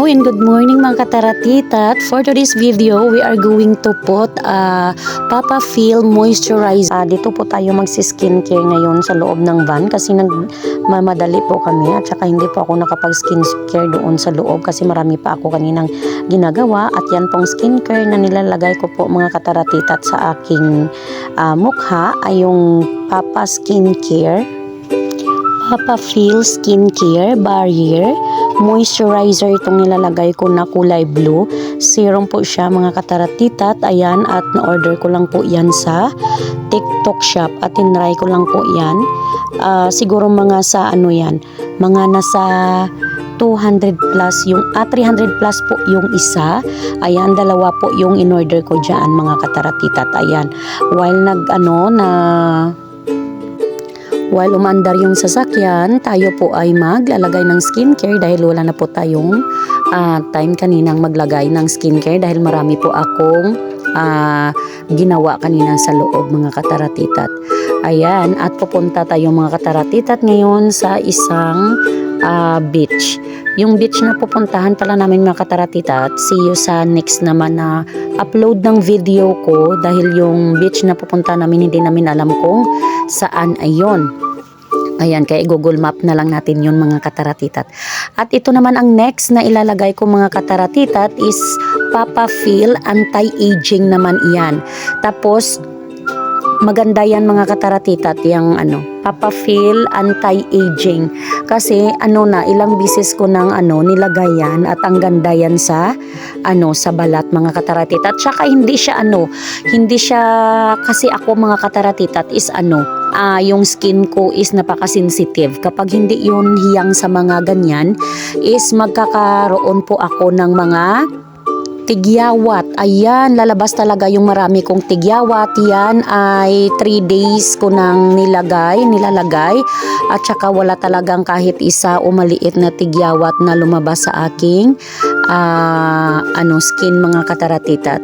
Hello and good morning mga kataratitat. For today's video, we are going to put Papa Feel Moisturizer. Dito po tayo magsi-skincare ngayon sa loob ng van kasi nagmamadali po kami at saka hindi po ako nakapag-skincare doon sa loob kasi marami pa ako kaninang ginagawa at yan pong skincare na nilalagay ko po mga kataratitat sa aking mukha ay yung Papa Skincare. Papa Feel Skincare Barrier Moisturizer itong nilalagay ko na kulay blue. Serum po siya mga kataratitat. Ayan, at na-order ko lang po yan sa TikTok shop at tinry ko lang po yan. Siguro mga sa ano yan, mga nasa 200 plus yung 300 plus po yung isa. Ayan, dalawa po yung in-order ko diyan mga kataratitat. Ayan, while umandar yung sasakyan, tayo po ay maglalagay ng skincare dahil wala na po tayong time kaninang maglagay ng skincare dahil marami po akong ginawa kanina sa loob mga kataratitat. Ayan, at pupunta tayo mga kataratitat ngayon sa isang beach. Yung beach na pupuntahan pala namin mga kataratitat, see you sa next naman na upload ng video ko dahil yung beach na pupunta namin hindi namin alam kung saan ayon. Ayan, kaya Google Map na lang natin yun mga kataratitat. At ito naman ang next na ilalagay ko mga kataratitat is Papa Feel Anti-Aging naman iyan. Tapos maganda yan mga kataratitat, yung Papa Feel Anti-Aging. Kasi ilang bisis ko nang nilagay yan at ang ganda yan sa sa balat mga kataratitat. Tsaka hindi siya kasi ako mga kataratitat is yung skin ko is napaka-sensitive. Kapag hindi yun hiyang sa mga ganyan is magkakaroon po ako ng mga tigyawat. Ayan, lalabas talaga yung marami kong tigyawat. Yan ay 3 days ko nang nilalagay at saka wala talagang kahit isa o maliit na tigyawat na lumabas sa aking skin mga kataratitat.